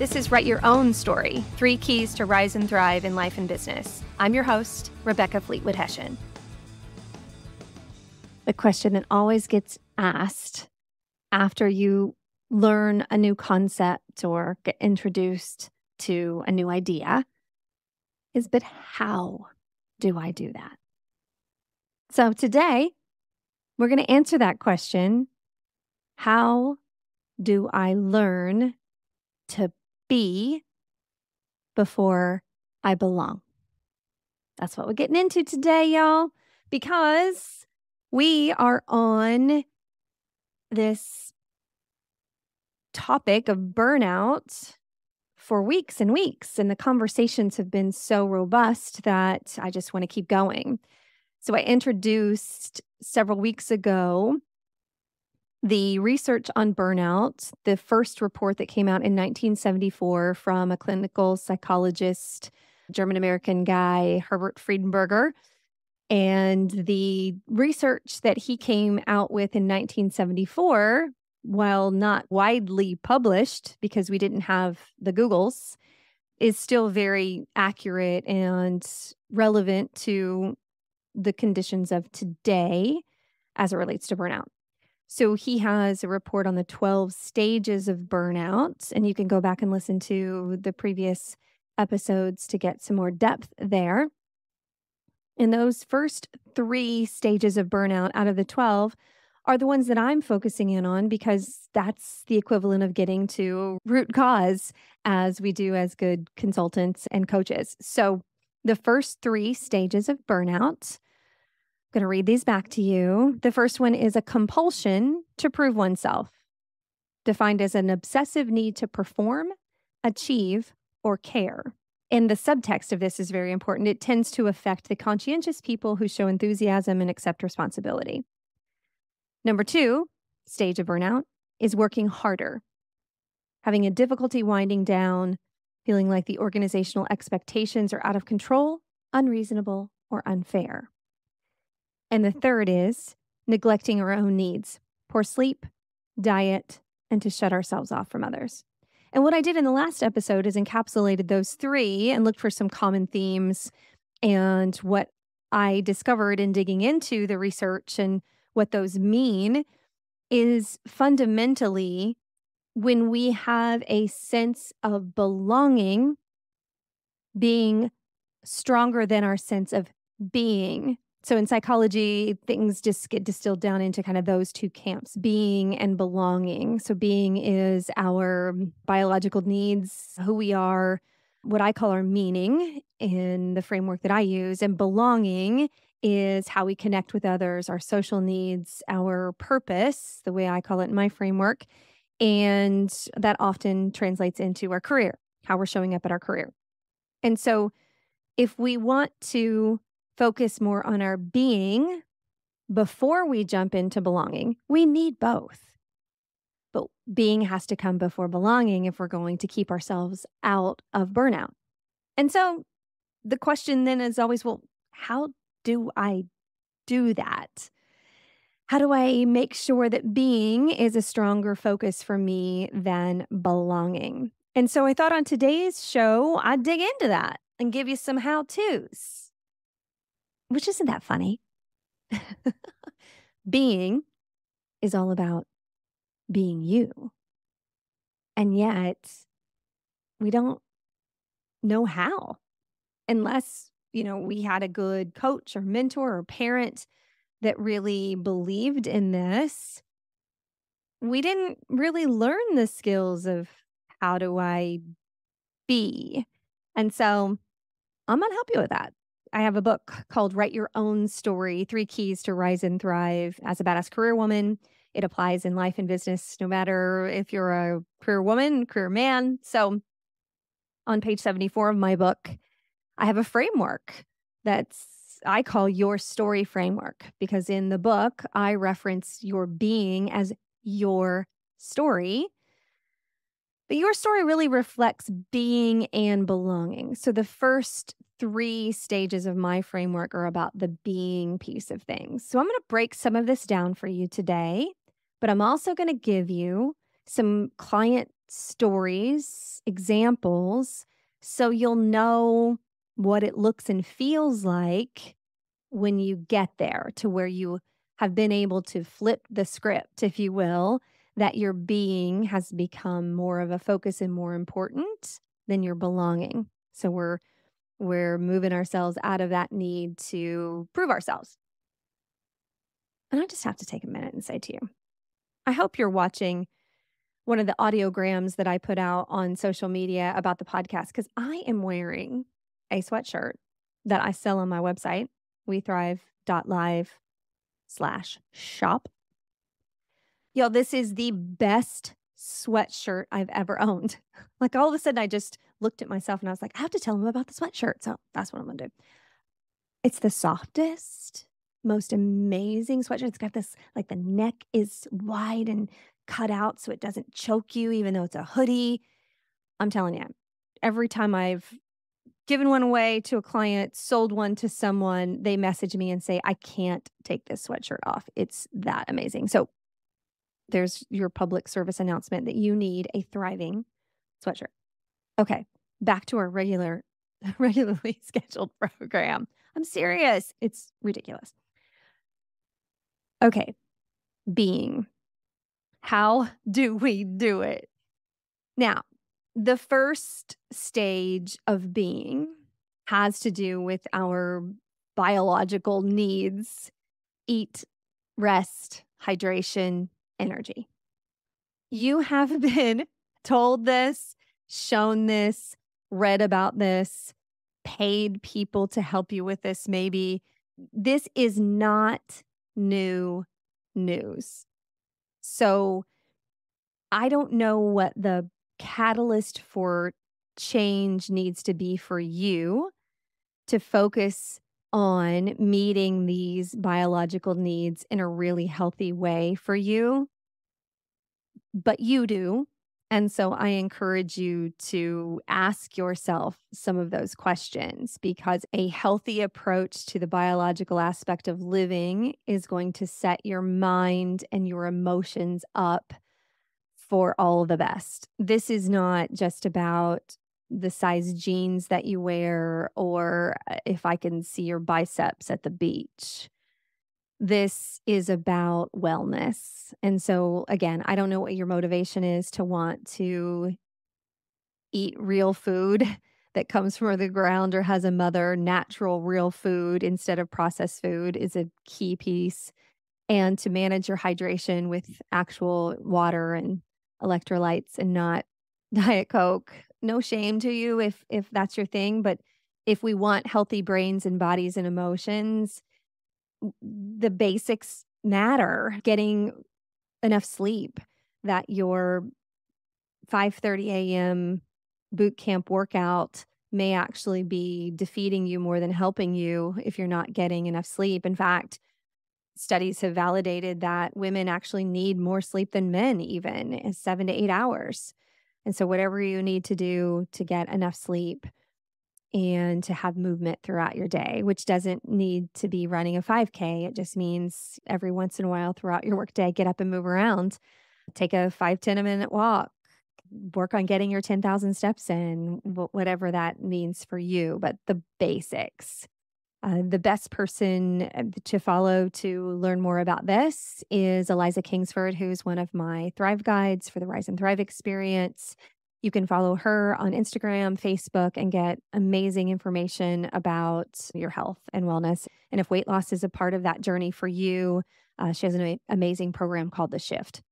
This is Write Your Own Story, 3 Keys to Rise and Thrive in Life and Business. I'm your host, Rebecca Fleetwood-Hession. The question that always gets asked after you learn a new concept or get introduced to a new idea is, but how do I do that? So today, we're going to answer that question. How do I learn to be before I belong? That's what we're getting into today, y'all, because we are on this topic of burnout for weeks and weeks, and the conversations have been so robust that I just want to keep going. So I introduced several weeks ago the research on burnout, the first report that came out in 1974 from a clinical psychologist, German-American guy, Herbert Friedenberger. And the research that he came out with in 1974, while not widely published because we didn't have the Googles, is still very accurate and relevant to the conditions of today as it relates to burnout. So he has a report on the 12 stages of burnout, and you can go back and listen to the previous episodes to get some more depth there. And those first 3 stages of burnout out of the 12 are the ones that I'm focusing in on because that's the equivalent of getting to root cause as we do as good consultants and coaches. So the first 3 stages of burnout, I'm going to read these back to you. The first one is a compulsion to prove oneself, defined as an obsessive need to perform, achieve, or care. And the subtext of this is very important. It tends to affect the conscientious people who show enthusiasm and accept responsibility. Number 2 stage of burnout is working harder, having a difficulty winding down, feeling like the organizational expectations are out of control, unreasonable, or unfair. And the third is neglecting our own needs, poor sleep, diet, and to shut ourselves off from others. And what I did in the last episode is encapsulated those 3 and looked for some common themes. And what I discovered in digging into the research and what those mean is fundamentally when we have a sense of belonging being stronger than our sense of being. So in psychology, things just get distilled down into kind of those 2 camps, being and belonging. So being is our biological needs, who we are, what I call our meaning in the framework that I use. And belonging is how we connect with others, our social needs, our purpose, the way I call it in my framework. And that often translates into our career, how we're showing up at our career. And so if we want to focus more on our being before we jump into belonging, we need both. But being has to come before belonging if we're going to keep ourselves out of burnout. And so the question then is always, well, how do I do that? How do I make sure that being is a stronger focus for me than belonging? And so I thought on today's show, I'd dig into that and give you some how-tos. Which isn't that funny. Being is all about being you. And yet, we don't know how unless, we had a good coach or mentor or parent that really believed in this. We didn't really learn the skills of how do I be. And so I'm going to help you with that. I have a book called Write Your Own Story, 3 Keys to Rise and Thrive as a Badass Career Woman. It applies in life and business, no matter if you're a career woman, career man. So on page 74 of my book, I have a framework I call your story framework, because in the book, I reference your being as your story. But your story really reflects being and belonging. So the first 3 stages of my framework are about the being piece of things. So I'm going to break some of this down for you today, but I'm also going to give you some client stories, examples, so you'll know what it looks and feels like when you get there to where you have been able to flip the script, if you will, that your being has become more of a focus and more important than your belonging. So we're moving ourselves out of that need to prove ourselves. And I just have to take a minute and say to you, I hope you're watching one of the audiograms that I put out on social media about the podcast because I am wearing a sweatshirt that I sell on my website, wethrive.live/shop. Yo, this is the best sweatshirt I've ever owned. Like all of a sudden, I just looked at myself and I was like, I have to tell them about the sweatshirt. So that's what I'm going to do. It's the softest, most amazing sweatshirt. It's got this, like the neck is wide and cut out so it doesn't choke you, even though it's a hoodie. I'm telling you, every time I've given one away to a client, sold one to someone, they message me and say, I can't take this sweatshirt off. It's that amazing. So there's your public service announcement that you need a thriving sweatshirt. Okay, back to our regularly scheduled program. I'm serious. It's ridiculous. Okay, being. How do we do it? Now, the first stage of being has to do with our biological needs: eat, rest, hydration, energy. You have been told this, shown this, read about this, paid people to help you with this, maybe. This is not new news. So I don't know what the catalyst for change needs to be for you to focus on meeting these biological needs in a really healthy way for you, but you do. And so I encourage you to ask yourself some of those questions because a healthy approach to the biological aspect of living is going to set your mind and your emotions up for all the best. This is not just about the size jeans that you wear or if I can see your biceps at the beach. This is about wellness. And so, again, I don't know what your motivation is to want to eat real food that comes from the ground or has a mother. Natural, real food instead of processed food is a key piece. And to manage your hydration with actual water and electrolytes and not Diet Coke. No shame to you if that's your thing, but if we want healthy brains and bodies and emotions, the basics matter. Getting enough sleep, that your 5:30 a.m. boot camp workout may actually be defeating you more than helping you if you're not getting enough sleep. In fact, studies have validated that women actually need more sleep than men, even 7 to 8 hours. And so whatever you need to do to get enough sleep and to have movement throughout your day, which doesn't need to be running a 5K. It just means every once in a while throughout your workday, get up and move around, take a 5-10 minute walk, work on getting your 10,000 steps in, whatever that means for you, but the basics. The best person to follow to learn more about this is Eliza Kingsford, who's one of my Thrive guides for the Rise and Thrive experience. You can follow her on Instagram, Facebook, and get amazing information about your health and wellness. And if weight loss is a part of that journey for you, she has an amazing program called The Shift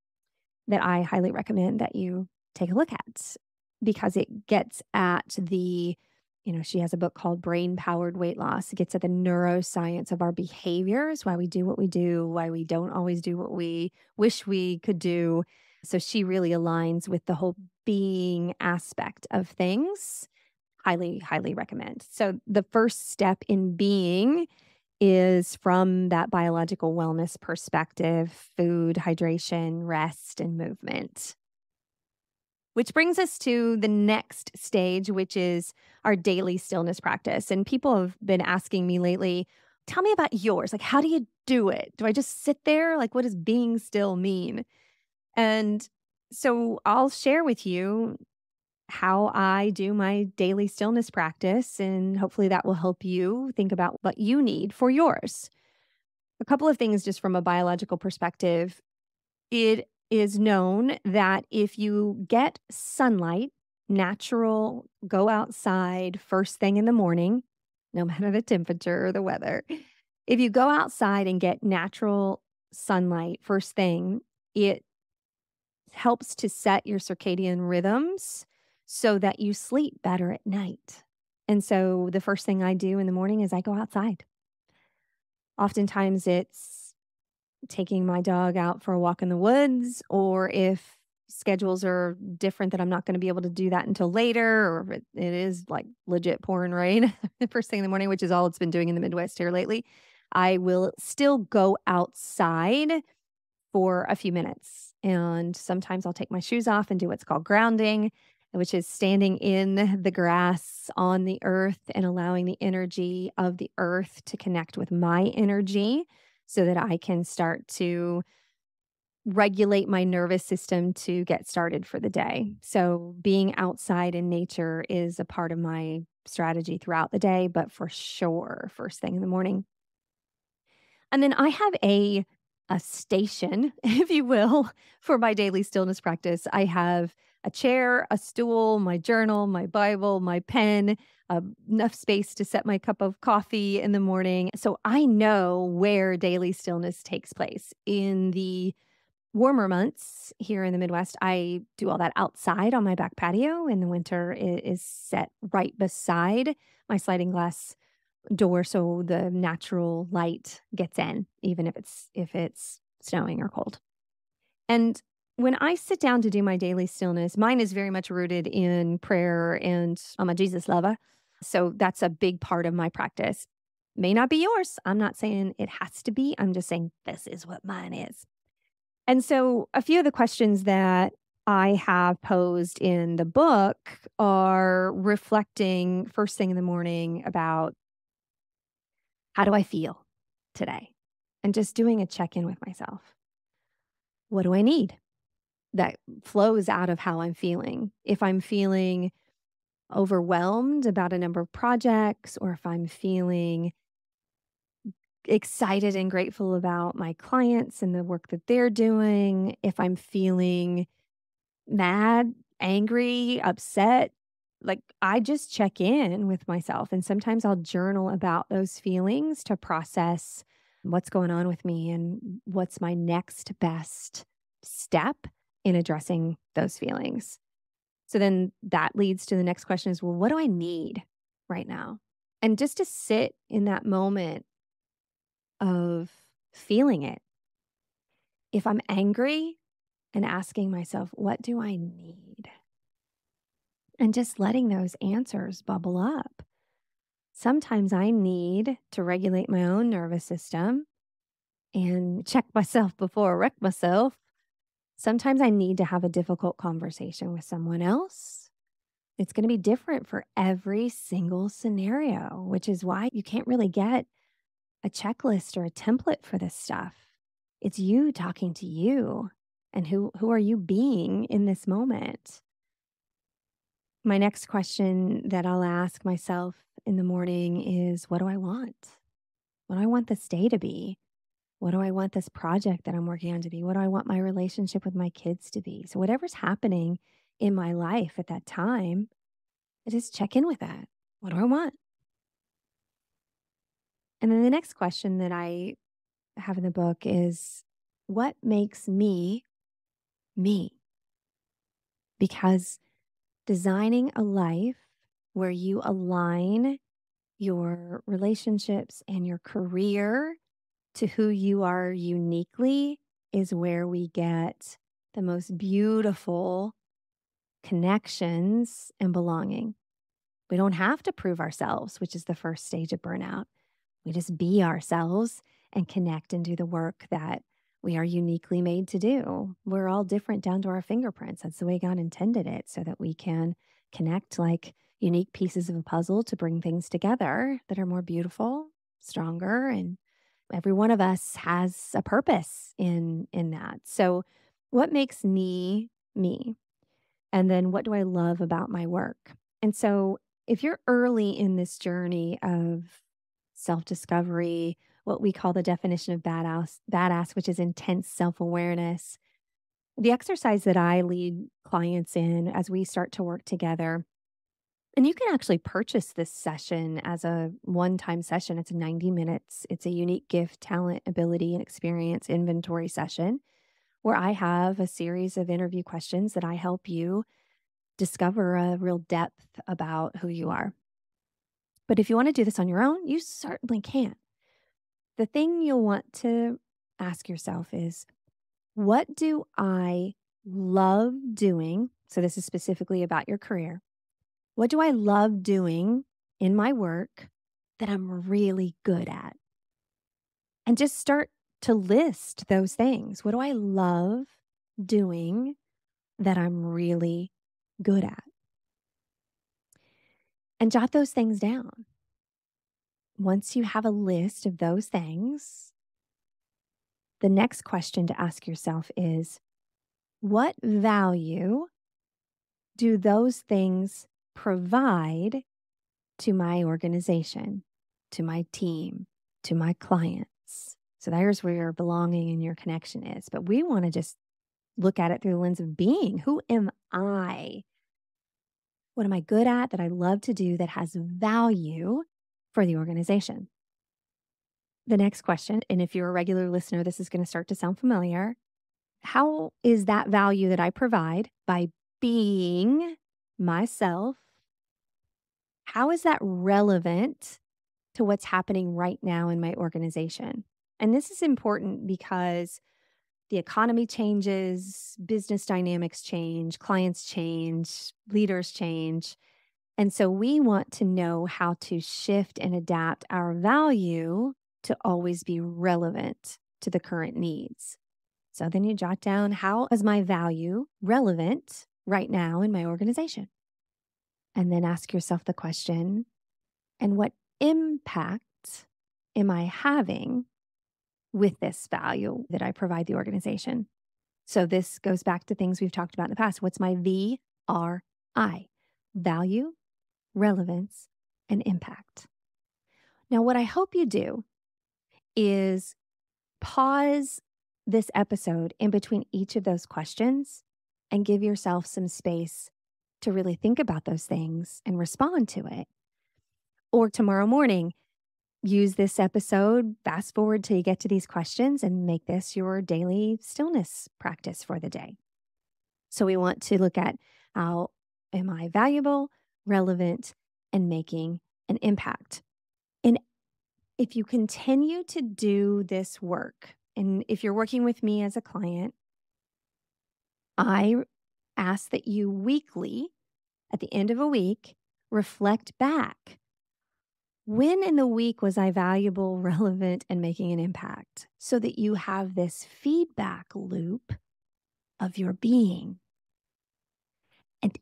that I highly recommend that you take a look at because it gets at she has a book called Brain Powered Weight Loss. It gets at the neuroscience of our behaviors, why we do what we do, why we don't always do what we wish we could do. So she really aligns with the whole being aspect of things. Highly, highly recommend. So the first step in being is from that biological wellness perspective: food, hydration, rest, and movement. Which brings us to the next stage, which is our daily stillness practice. And people have been asking me lately, tell me about yours. Like, how do you do it? Do I just sit there? Like, what does being still mean? And So I'll share with you how I do my daily stillness practice, and hopefully that will help you think about what you need for yours. A couple of things just from a biological perspective. It is known that if you get sunlight, natural, go outside first thing in the morning, no matter the temperature or the weather, if you go outside and get natural sunlight first thing, it helps to set your circadian rhythms so that you sleep better at night. And so the first thing I do in the morning is I go outside. Oftentimes it's taking my dog out for a walk in the woods, or if schedules are different that I'm not going to be able to do that until later, or if it is like legit pouring rain first thing in the morning, which is all it's been doing in the Midwest here lately, I will still go outside for a few minutes. And sometimes I'll take my shoes off and do what's called grounding, which is standing in the grass on the earth and allowing the energy of the earth to connect with my energy so that I can start to regulate my nervous system to get started for the day. So, being outside in nature is a part of my strategy throughout the day, but for sure, first thing in the morning. And then I have a station, if you will, for my daily stillness practice. I have a chair, a stool, my journal, my Bible, my pen, enough space to set my cup of coffee in the morning. So I know where daily stillness takes place. In the warmer months here in the Midwest, I do all that outside on my back patio. In the winter, it is set right beside my sliding glass door so the natural light gets in, even if it's snowing or cold. And when I sit down to do my daily stillness, mine is very much rooted in prayer, and I'm a Jesus lover. So that's a big part of my practice. May not be yours. I'm not saying it has to be. I'm just saying this is what mine is. And so a few of the questions that I have posed in the book are reflecting first thing in the morning about how do I feel today? And just doing a check in with myself. What do I need that flows out of how I'm feeling? If I'm feeling overwhelmed about a number of projects, or if I'm feeling excited and grateful about my clients and the work that they're doing, if I'm feeling mad, angry, upset, like I just check in with myself. And sometimes I'll journal about those feelings to process what's going on with me and what's my next best step in addressing those feelings. So then that leads to the next question is, well, what do I need right now? And just to sit in that moment of feeling it. If I'm angry, and asking myself, what do I need? And just letting those answers bubble up. Sometimes I need to regulate my own nervous system and check myself before I wreck myself. Sometimes I need to have a difficult conversation with someone else. It's going to be different for every single scenario, which is why you can't really get a checklist or a template for this stuff. It's you talking to you, and who are you being in this moment? My next question that I'll ask myself in the morning is, what do I want? What do I want this day to be? What do I want this project that I'm working on to be? What do I want my relationship with my kids to be? So, whatever's happening in my life at that time, I just check in with that. What do I want? And then the next question that I have in the book is, what makes me me? Because designing a life where you align your relationships and your career to who you are uniquely is where we get the most beautiful connections and belonging. We don't have to prove ourselves, which is the first stage of burnout. We just be ourselves and connect and do the work that we are uniquely made to do. We're all different down to our fingerprints. That's the way God intended it, so that we can connect like unique pieces of a puzzle to bring things together that are more beautiful, stronger, and every one of us has a purpose in that. So what makes me me? And then what do I love about my work? And so if you're early in this journey of self-discovery, what we call the definition of badass, which is intense self-awareness, the exercise that I lead clients in as we start to work together, and you can actually purchase this session as a one-time session. It's 90 minutes. It's a unique gift, talent, ability, and experience inventory session where I have a series of interview questions that I help you discover a real depth about who you are. But if you want to do this on your own, you certainly can. The thing you'll want to ask yourself is, what do I love doing? So this is specifically about your career. What do I love doing in my work that I'm really good at? And just start to list those things. What do I love doing that I'm really good at? And jot those things down. Once you have a list of those things, the next question to ask yourself is, what value do those things provide to my organization, to my team, to my clients? So there's where your belonging and your connection is. But we want to just look at it through the lens of being. Who am I? What am I good at that I love to do that has value for the organization? The next question, and if you're a regular listener, this is going to start to sound familiar. How is that value that I provide by being myself? How is that relevant to what's happening right now in my organization? And this is important because the economy changes, business dynamics change, clients change, leaders change. And so we want to know how to shift and adapt our value to always be relevant to the current needs. So then you jot down, how is my value relevant right now in my organization? And then ask yourself the question, and what impact am I having with this value that I provide the organization? So this goes back to things we've talked about in the past. What's my VRI? Value, relevance, and impact. Now, what I hope you do is pause this episode in between each of those questions and give yourself some space to really think about those things and respond to it. Or tomorrow morning, use this episode, fast forward till you get to these questions, and make this your daily stillness practice for the day. So we want to look at, how am I valuable, relevant, and making an impact? And if you continue to do this work, and if you're working with me as a client, I ask that you weekly, at the end of a week, reflect back. When in the week was I valuable, relevant, and making an impact? So that you have this feedback loop of your being. And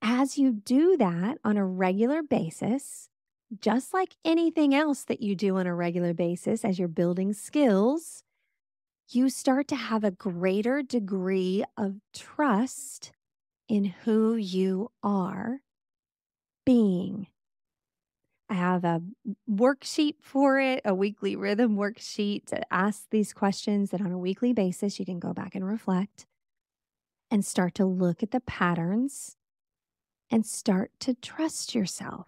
as you do that on a regular basis, just like anything else that you do on a regular basis as you're building skills, you start to have a greater degree of trust in who you are being. I have a worksheet for it, a weekly rhythm worksheet to ask these questions that on a weekly basis you can go back and reflect and start to look at the patterns and start to trust yourself.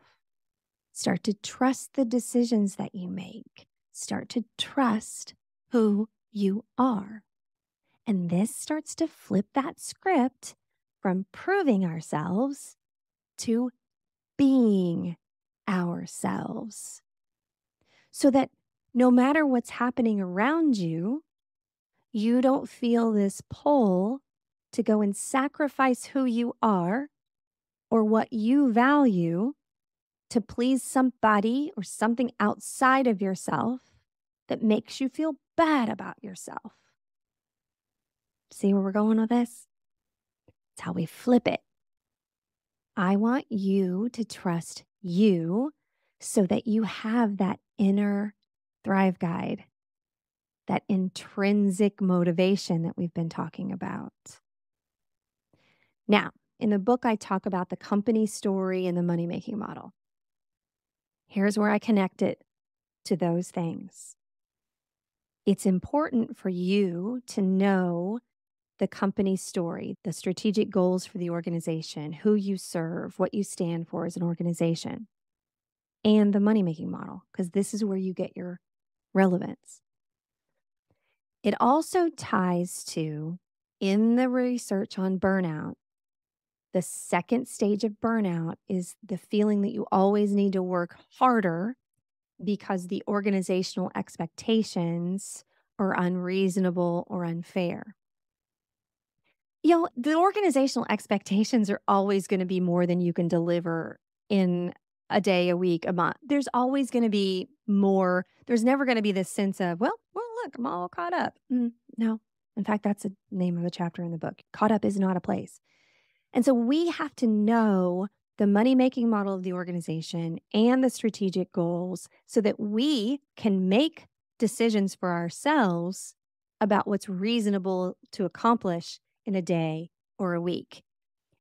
Start to trust the decisions that you make. Start to trust who you are. And this starts to flip that script from proving ourselves to being ourselves. So that no matter what's happening around you, you don't feel this pull to go and sacrifice who you are or what you value to please somebody or something outside of yourself that makes you feel bad about yourself. See where we're going with this? It's how we flip it. I want you to trust you so that you have that inner Thrive Guide, that intrinsic motivation that we've been talking about. Now, in the book, I talk about the company story and the money-making model. Here's where I connect it to those things. It's important for you to know the company story, the strategic goals for the organization, who you serve, what you stand for as an organization, and the money-making model, because this is where you get your relevance. It also ties to, in the research on burnout, the second stage of burnout is the feeling that you always need to work harder because the organizational expectations are unreasonable or unfair. The organizational expectations are always going to be more than you can deliver in a day, a week, a month. There's always going to be more. There's never going to be this sense of, well, look, I'm all caught up. No. In fact, that's the name of a chapter in the book. Caught up is not a place. And so we have to know the money-making model of the organization and the strategic goals so that we can make decisions for ourselves about what's reasonable to accomplish in a day or a week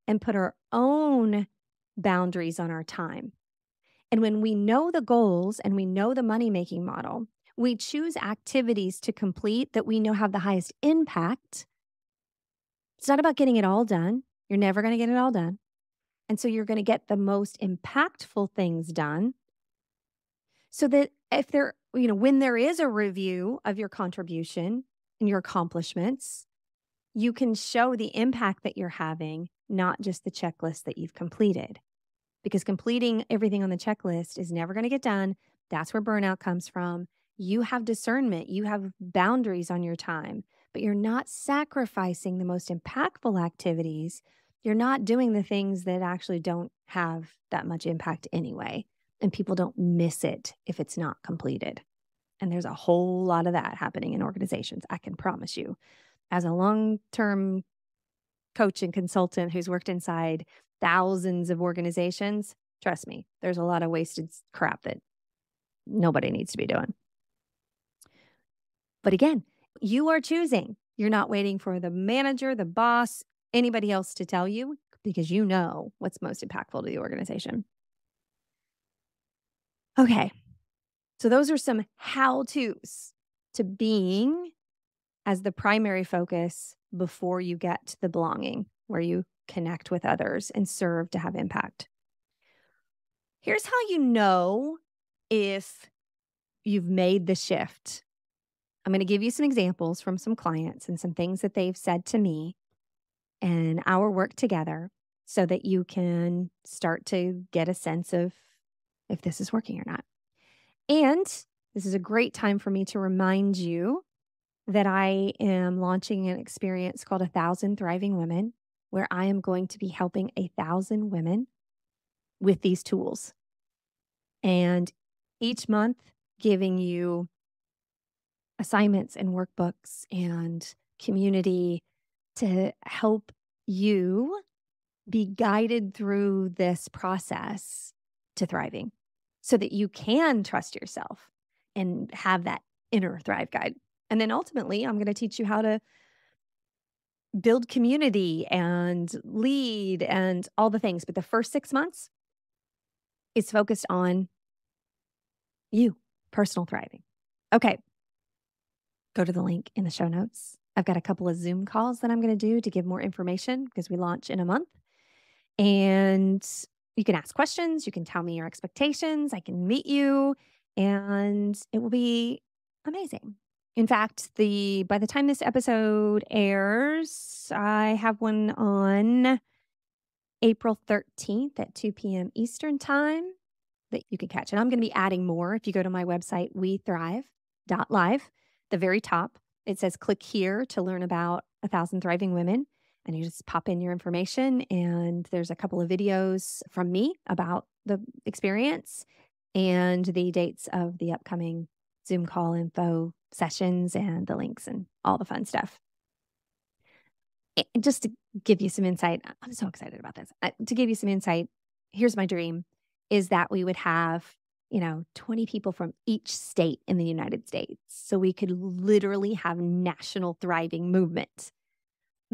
and put our own boundaries on our time. And when we know the goals and we know the money-making model, we choose activities to complete that we know have the highest impact. It's not about getting it all done. You're never going to get it all done. And so you're going to get the most impactful things done so that when there is a review of your contribution and your accomplishments, you can show the impact that you're having, not just the checklist that you've completed. Because completing everything on the checklist is never going to get done. That's where burnout comes from. You have discernment, you have boundaries on your time, but you're not sacrificing the most impactful activities. You're not doing the things that actually don't have that much impact anyway. And people don't miss it if it's not completed. And there's a whole lot of that happening in organizations, I can promise you. As a long-term coach and consultant who's worked inside thousands of organizations, trust me, there's a lot of wasted crap that nobody needs to be doing. But again, you are choosing. You're not waiting for the manager, the boss, anybody else to tell you because you know what's most impactful to the organization. Okay, so those are some how-tos to being as the primary focus before you get to the belonging, where you connect with others and serve to have impact. Here's how you know if you've made the shift. I'm going to give you some examples from some clients and some things that they've said to me and our work together so that you can start to get a sense of if this is working or not. And this is a great time for me to remind you that I am launching an experience called 1,000 Thriving Women, where I am going to be helping 1,000 women with these tools. And each month, giving you assignments and workbooks and community to help you be guided through this process to thriving so that you can trust yourself and have that inner Thrive Guide. And then ultimately, I'm going to teach you how to build community and lead and all the things. But the first 6 months is focused on you, personal thriving. Okay. Go to the link in the show notes. I've got a couple of Zoom calls that I'm going to do to give more information because we launch in a month. And you can ask questions. You can tell me your expectations. I can meet you and it will be amazing. In fact, by the time this episode airs, I have one on April 13th at 2 p.m. Eastern time that you can catch. And I'm going to be adding more. If you go to my website, wethrive.live, the very top, it says click here to learn about 1,000 Thriving Women. And you just pop in your information and there's a couple of videos from me about the experience and the dates of the upcoming Zoom call info sessions and the links and all the fun stuff. And just to give you some insight, I'm so excited about this. To give you some insight, here's my dream, is that we would have 20 people from each state in the United States. So we could literally have national thriving movement.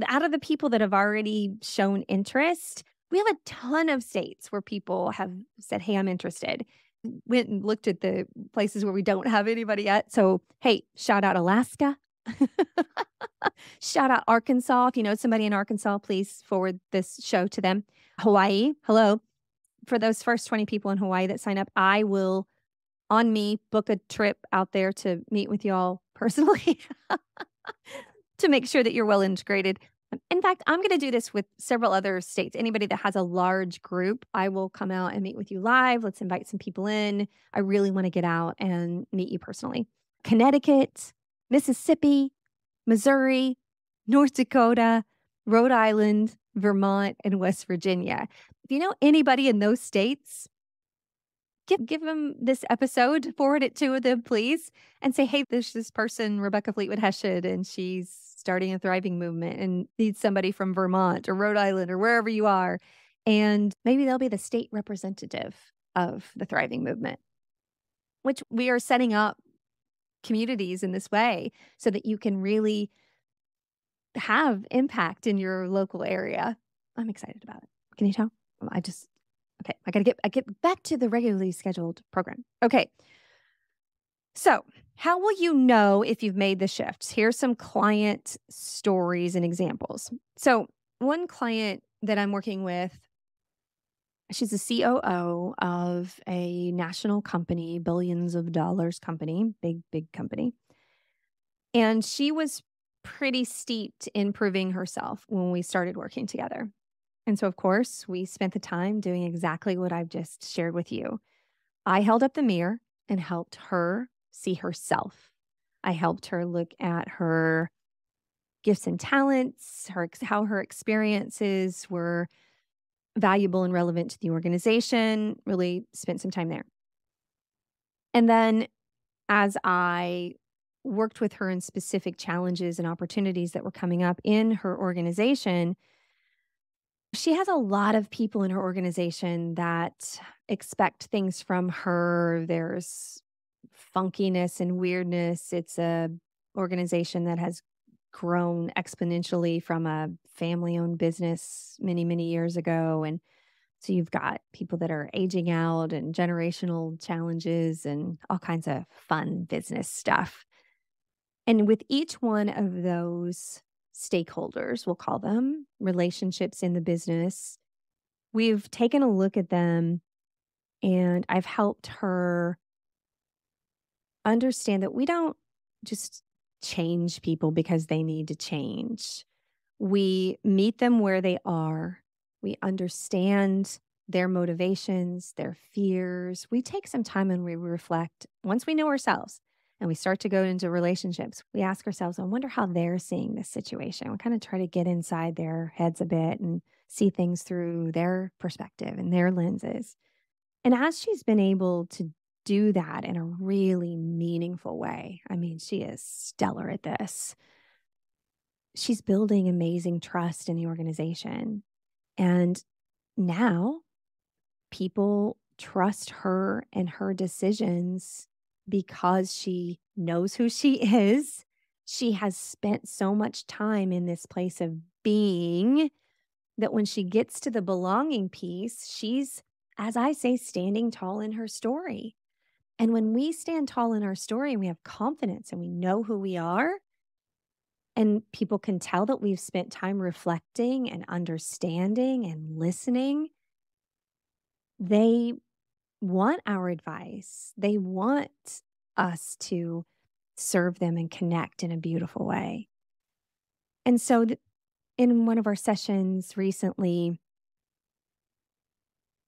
out of the people that have already shown interest, we have a ton of states where people have said, "Hey, I'm interested." Went and looked at the places where we don't have anybody yet. So, hey, shout out Alaska. Shout out Arkansas. If you know somebody in Arkansas, please forward this show to them. Hawaii, hello. For those first 20 people in Hawaii that sign up, I will, on me, book a trip out there to meet with y'all personally to make sure that you're well integrated. In fact, I'm going to do this with several other states. Anybody that has a large group, I will come out and meet with you live. Let's invite some people in. I really want to get out and meet you personally. Connecticut, Mississippi, Missouri, North Dakota, Rhode Island, Vermont, and West Virginia. If you know anybody in those states, give them this episode, forward it to them, please, and say, hey, there's this person, Rebecca Fleetwood Heshed, and she's starting a thriving movement and needs somebody from Vermont or Rhode Island or wherever you are. And maybe they'll be the state representative of the thriving movement, which we are setting up communities in this way so that you can really have impact in your local area. I'm excited about it. Can you tell? Okay, I get back to the regularly scheduled program. Okay. So, how will you know if you've made the shifts? Here's some client stories and examples. So, one client that I'm working with, she's a COO of a national company, billions of dollars company, big company. And she was pretty steeped in proving herself when we started working together. And so, of course, we spent the time doing exactly what I've just shared with you. I held up the mirror and helped her see herself. I helped her look at her gifts and talents, how her experiences were valuable and relevant to the organization, really spent some time there. And then as I worked with her in specific challenges and opportunities that were coming up in her organization, she has a lot of people in her organization that expect things from her. There's funkiness and weirdness. It's a organization that has grown exponentially from a family-owned business many, many years ago. And so you've got people that are aging out and generational challenges and all kinds of fun business stuff. And with each one of those stakeholders, we'll call them relationships in the business, we've taken a look at them and I've helped her understand that we don't just change people because they need to change. We meet them where they are. We understand their motivations, their fears. We take some time and we reflect. Once we know ourselves and we start to go into relationships, we ask ourselves, I wonder how they're seeing this situation. We kind of try to get inside their heads a bit and see things through their perspective and their lenses. And as she's been able to do that in a really meaningful way, I mean, she is stellar at this. She's building amazing trust in the organization. And now people trust her and her decisions because she knows who she is. She has spent so much time in this place of being that when she gets to the belonging piece, she's, as I say, standing tall in her story. And when we stand tall in our story and we have confidence and we know who we are, and people can tell that we've spent time reflecting and understanding and listening, they want our advice. They want us to serve them and connect in a beautiful way. And so in one of our sessions recently,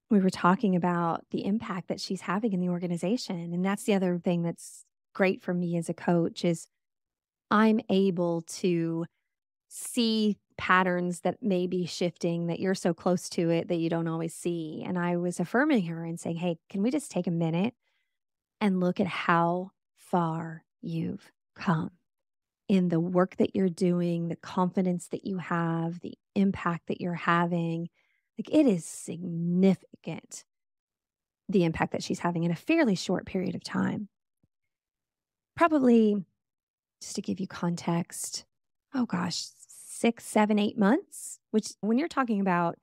we were talking about the impact that she's having in the organization. And that's the other thing that's great for me as a coach is I'm able to see patterns that may be shifting, that you're so close to it that you don't always see. And I was affirming her and saying, hey, can we just take a minute and look at how far you've come in the work that you're doing, the confidence that you have, the impact that you're having. Like it is significant, the impact that she's having in a fairly short period of time. Probably, just to give you context, 6, 7, 8 months, which when you're talking about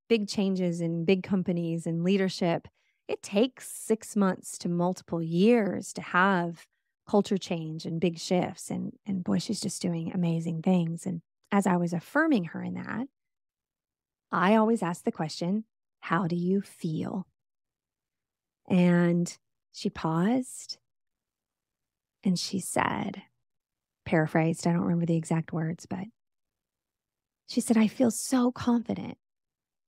big changes in big companies and leadership, it takes 6 months to multiple years to have culture change and big shifts. And boy, she's just doing amazing things. And as I was affirming her in that, I always ask the question, how do you feel? And she paused and she said, paraphrased, I don't remember the exact words, but she said, I feel so confident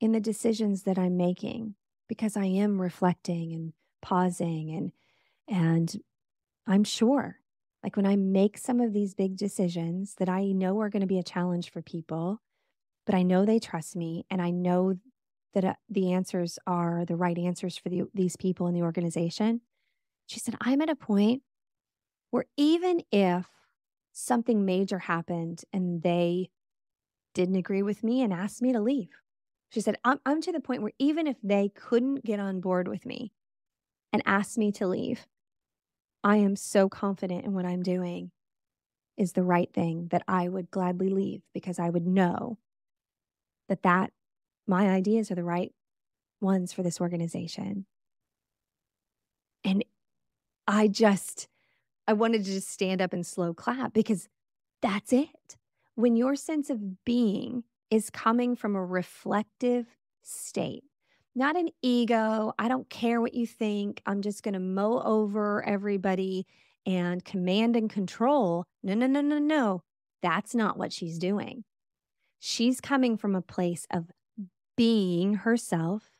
in the decisions that I'm making because I am reflecting and pausing and I'm sure like when I make some of these big decisions that I know are going to be a challenge for people, but I know they trust me and I know that the answers are the right answers for these people in the organization. She said, I'm at a point where even if something major happened and they didn't agree with me and asked me to leave, she said, I'm to the point where even if they couldn't get on board with me and asked me to leave, I am so confident in what I'm doing is the right thing that I would gladly leave because I would know that my ideas are the right ones for this organization. And I wanted to just stand up and slow clap because that's it. When your sense of being is coming from a reflective state, not an ego, I don't care what you think, I'm just going to mow over everybody and command and control. No, no, no, no, no. That's not what she's doing. She's coming from a place of being herself,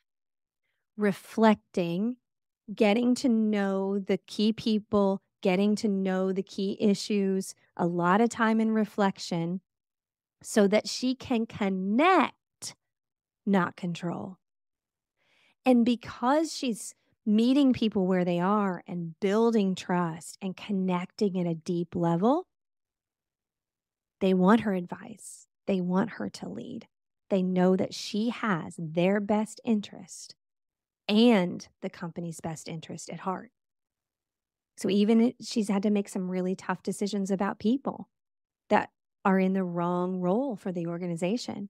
reflecting, getting to know the key people, getting to know the key issues, a lot of time in reflection so that she can connect, not control. And because she's meeting people where they are and building trust and connecting at a deep level, they want her advice. They want her to lead. They know that she has their best interest and the company's best interest at heart. So even she's had to make some really tough decisions about people that are in the wrong role for the organization.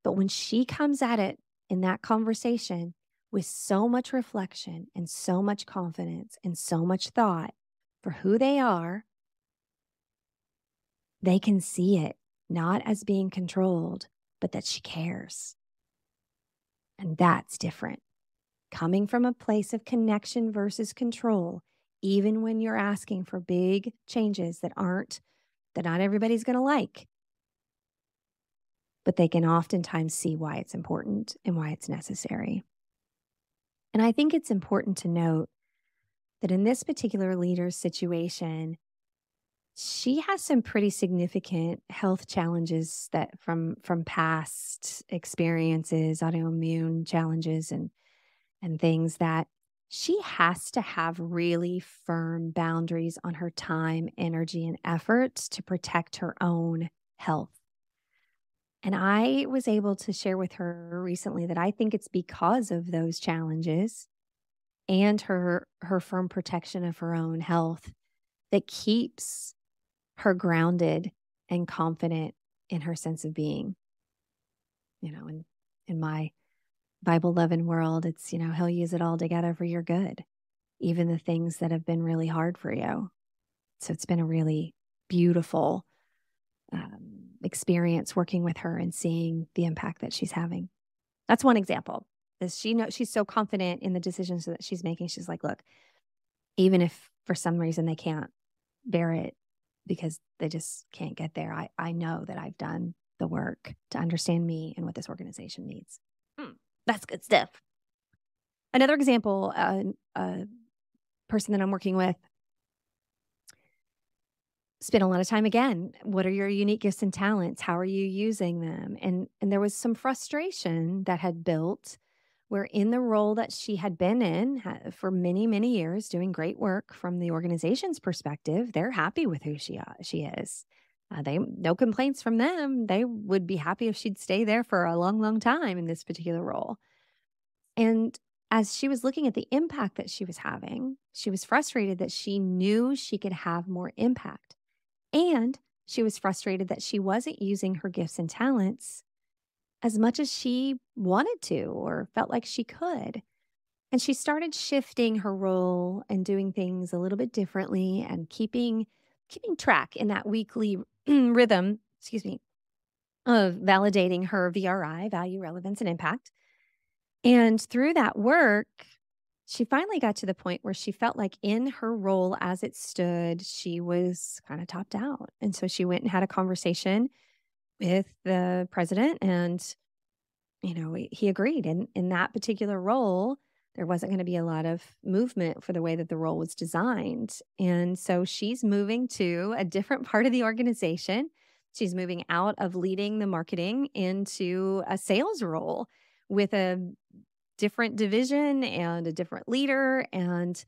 But when she comes at it in that conversation with so much reflection and so much confidence and so much thought for who they are, they can see it not as being controlled, but that she cares. And that's different. Coming from a place of connection versus control, even when you're asking for big changes that not everybody's going to like, but they can oftentimes see why it's important and why it's necessary. And I think it's important to note that in this particular leader's situation, she has some pretty significant health challenges that from past experiences, autoimmune challenges and things that she has to have really firm boundaries on her time, energy, and efforts to protect her own health. And I was able to share with her recently that I think it's because of those challenges and her firm protection of her own health that keeps her grounded and confident in her sense of being. You know, in my Bible loving world, it's, he'll use it all together for your good, even the things that have been really hard for you. So it's been a really beautiful experience working with her and seeing the impact that she's having. That's one example. Is she knows she's so confident in the decisions that she's making. She's like, look, even if for some reason they can't bear it because they just can't get there, I know that I've done the work to understand me and what this organization needs. That's good stuff. Another example, a person that I'm working with spent a lot of time again. What are your unique gifts and talents? How are you using them? And there was some frustration that had built where in the role that she had been in for many, many years, doing great work from the organization's perspective, they're happy with who she is. No complaints from them. They would be happy if she'd stay there for a long, long time in this particular role. And as she was looking at the impact that she was having, she was frustrated that she knew she could have more impact. And She was frustrated that she wasn't using her gifts and talents as much as she wanted to or felt like she could. And she started shifting her role and doing things a little bit differently and keeping track in that weekly rhythm, excuse me, of validating her VRI, value, relevance, and impact. And through that work, she finally got to the point where she felt like in her role as it stood, she was kind of topped out. And so she went and had a conversation with the president, and he agreed. In that particular role, there wasn't going to be a lot of movement for the way that the role was designed. And so she's moving to a different part of the organization. She's moving out of leading the marketing into a sales role with a different division and a different leader. And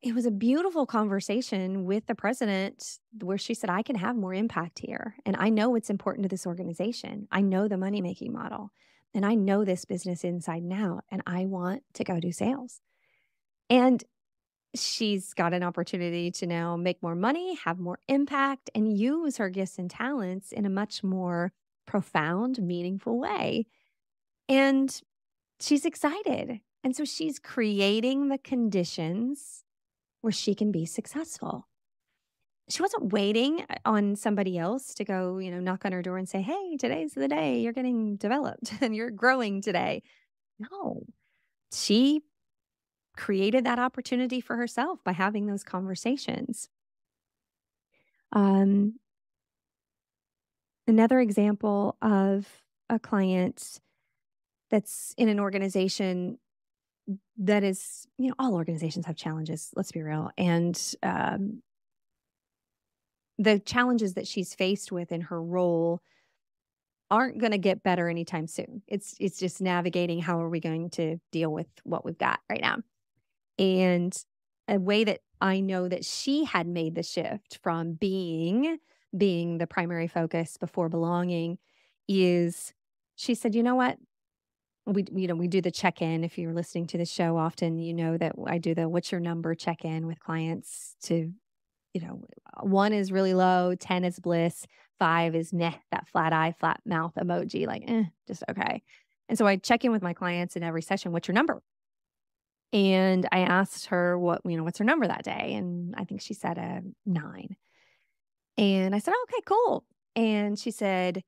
it was a beautiful conversation with the president where she said, I can have more impact here. And I know what's important to this organization. I know the money making model, and I know this business inside and out, and I want to go do sales. And she's got an opportunity to now make more money, have more impact, and use her gifts and talents in a much more profound, meaningful way. And she's excited. And so she's creating the conditions where she can be successful. She wasn't waiting on somebody else to go, knock on her door and say, hey, today's the day you're getting developed and you're growing today. No, she created that opportunity for herself by having those conversations. Another example of a client that's in an organization that is, all organizations have challenges, let's be real. And the challenges that she's faced with in her role aren't going to get better anytime soon. It's just navigating how are we going to deal with what we've got right now. And a way that I know that she had made the shift from being the primary focus before belonging is she said, you know what? We do the check-in. If you're listening to the show often, you know that I do the what's your number check-in with clients to, 1 is really low, 10 is bliss, 5 is meh, that flat eye, flat mouth emoji, like, just okay. And so I check in with my clients in every session, what's your number? And I asked her what's her number that day? And I think she said a 9. And I said, okay, cool. And she said,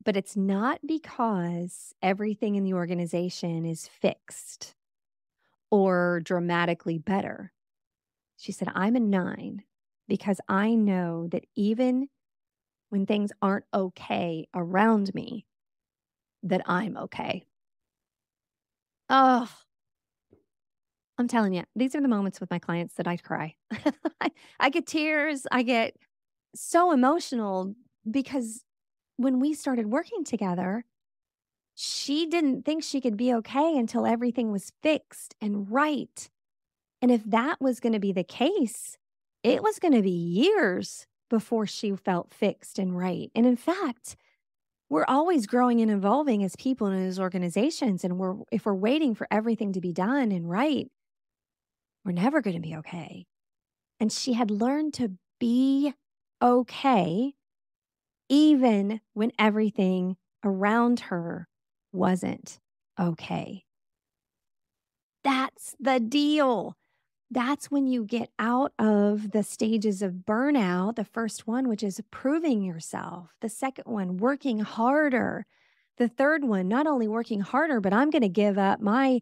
but it's not because everything in the organization is fixed or dramatically better. She said, I'm a 9 because I know that even when things aren't okay around me, that I'm okay. Oh, I'm telling you, these are the moments with my clients that I cry. I get tears. I get so emotional because when we started working together, she didn't think she could be okay until everything was fixed and right. And if that was going to be the case, it was going to be years before she felt fixed and right. And in fact, we're always growing and evolving as people and as organizations. And if we're waiting for everything to be done and right, we're never going to be okay. And she had learned to be okay even when everything around her wasn't okay. That's the deal. That's when you get out of the stages of burnout. The first one, which is proving yourself. The second one, working harder. The third one, not only working harder, but I'm going to give up my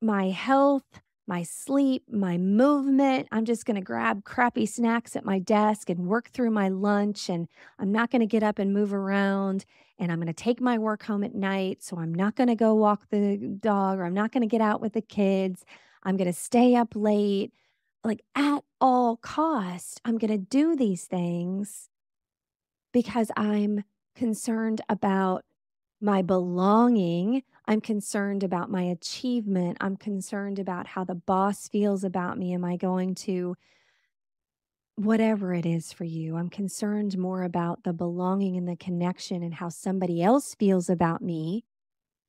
health, my sleep, my movement. I'm just going to grab crappy snacks at my desk and work through my lunch. And I'm not going to get up and move around. And I'm going to take my work home at night. So I'm not going to go walk the dog, or I'm not going to get out with the kids. I'm going to stay up late. Like at all cost, I'm going to do these things because I'm concerned about my belonging. I'm concerned about my achievement. I'm concerned about how the boss feels about me. Am I going to, whatever it is for you, I'm concerned more about the belonging and the connection and how somebody else feels about me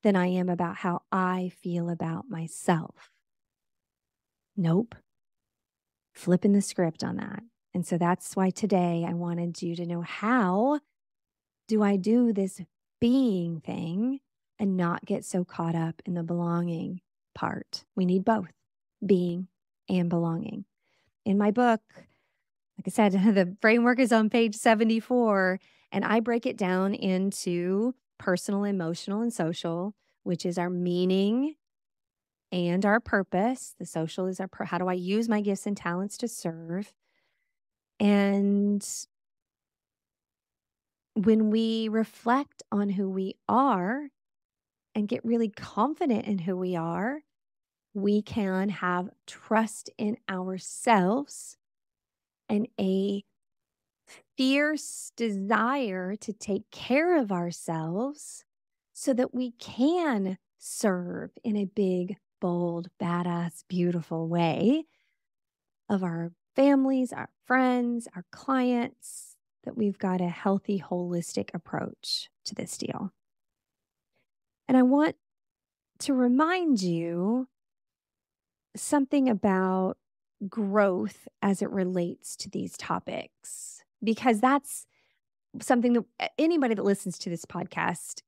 than I am about how I feel about myself. Nope. Flipping the script on that And so that's why today I wanted you to know, how do I do this being thing and not get so caught up in the belonging part? We need both, being and belonging. In my book, like I said, the framework is on page 74, and I break it down into personal, emotional, and social, which is our meaning and our purpose. The social is how do I use my gifts and talents to serve? And when we reflect on who we are and get really confident in who we are, we can have trust in ourselves and a fierce desire to take care of ourselves so that we can serve in a big, bold, badass, beautiful way of our families, our friends, our clients, that we've got a healthy, holistic approach to this deal. And I want to remind you something about growth as it relates to these topics, because that's something that anybody that listens to this podcast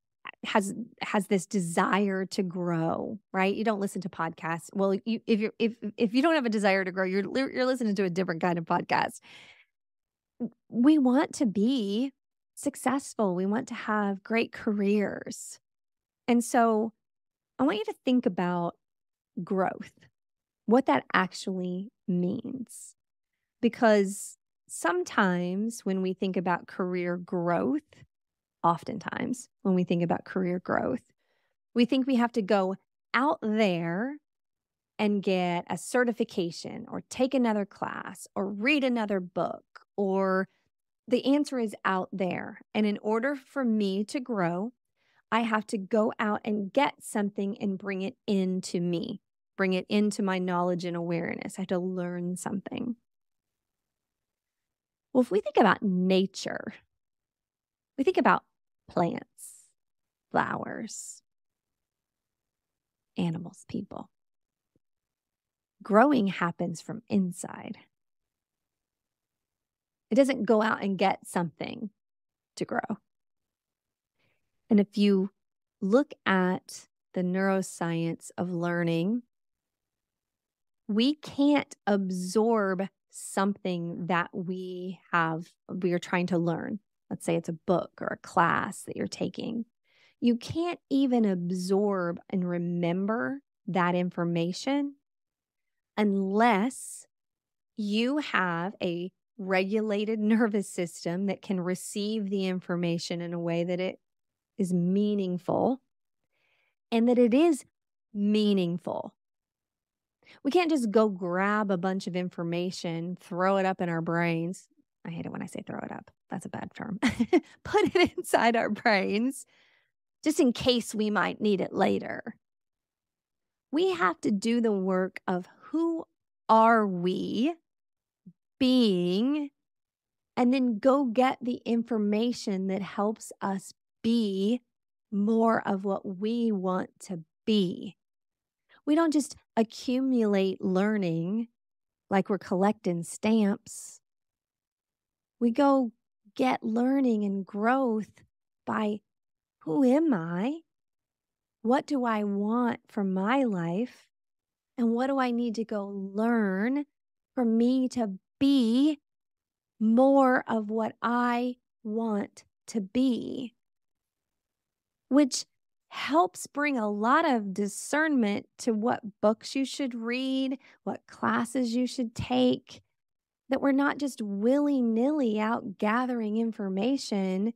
has this desire to grow, right? You don't listen to podcasts. Well, if you don't have a desire to grow, you're listening to a different kind of podcast. We want to be successful. We want to have great careers. And so I want you to think about growth, what that actually means. Because sometimes when we think about career growth, oftentimes when we think about career growth, we think we have to go out there and get a certification or take another class or read another book, or the answer is out there. And in order for me to grow, I have to go out and get something and bring it into me, bring it into my knowledge and awareness. I have to learn something. Well, if we think about nature, we think about plants, flowers, animals, people. Growing happens from inside. It doesn't go out and get something to grow. And if you look at the neuroscience of learning, we can't absorb something that we are trying to learn. Let's say it's a book or a class that you're taking. You can't even absorb and remember that information unless you have a regulated nervous system that can receive the information in a way that it is meaningful and that it is meaningful. We can't just go grab a bunch of information, throw it up in our brains. I hate it when I say throw it up. That's a bad term. Put it inside our brains just in case we might need it later. We have to do the work of who are we being, and then go get the information that helps us be more of what we want to be. We don't just accumulate learning like we're collecting stamps. We go get learning and growth by who am I? What do I want from my life? And what do I need to go learn for me to be more of what I want to be? Which helps bring a lot of discernment to what books you should read, what classes you should take, that we're not just willy-nilly out gathering information.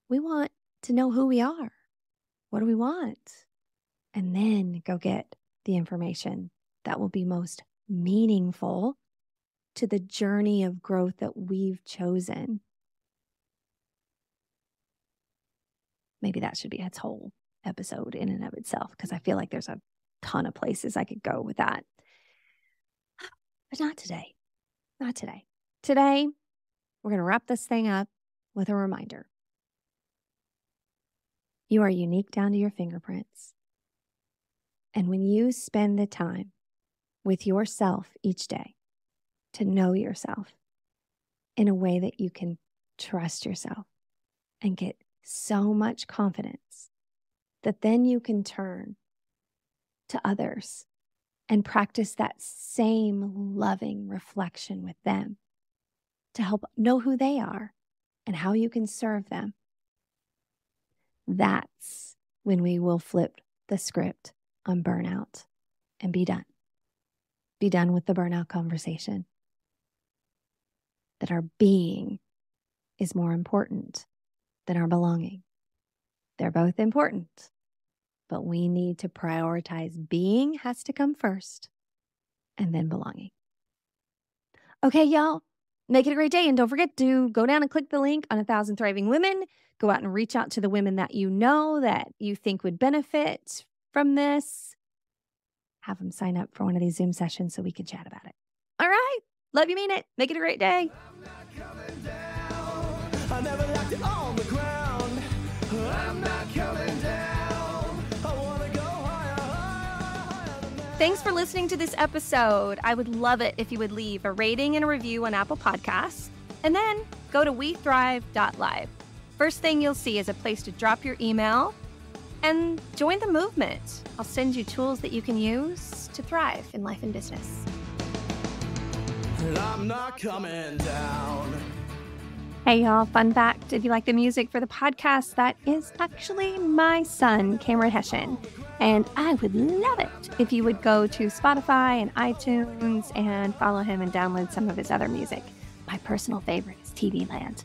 We want to know who we are. What do we want? And then go get the information that will be most meaningful to the journey of growth that we've chosen. Maybe that should be its whole episode in and of itself, because I feel like there's a ton of places I could go with that. But not today. Not today. Today, we're going to wrap this thing up with a reminder. You are unique down to your fingerprints. And when you spend the time with yourself each day to know yourself in a way that you can trust yourself and get so much confidence that then you can turn to others and practice that same loving reflection with them to help know who they are and how you can serve them. That's when we will flip the script on burnout and be done. Be done with the burnout conversation. That our being is more important than our belonging. They're both important, but we need to prioritize being has to come first and then belonging. Okay, y'all, make it a great day. And don't forget to go down and click the link on 1,000 Thriving Women. Go out and reach out to the women that you know that you think would benefit from this. Have them sign up for one of these Zoom sessions so we can chat about it. All right. Love you, mean it. Make it a great day. I'm not coming down. I never left it on the ground. I'm not coming down. I want to go higher, higher than that. Thanks for listening to this episode. I would love it if you would leave a rating and a review on Apple Podcasts, and then go to wethrive.live. First thing you'll see is a place to drop your email and join the movement. I'll send you tools that you can use to thrive in life and business. I'm not coming down. Hey y'all, fun fact, if you like the music for the podcast, that is actually my son, Cameron Hession. And I would love it if you would go to Spotify and iTunes and follow him and download some of his other music. My personal favorite is TV Land.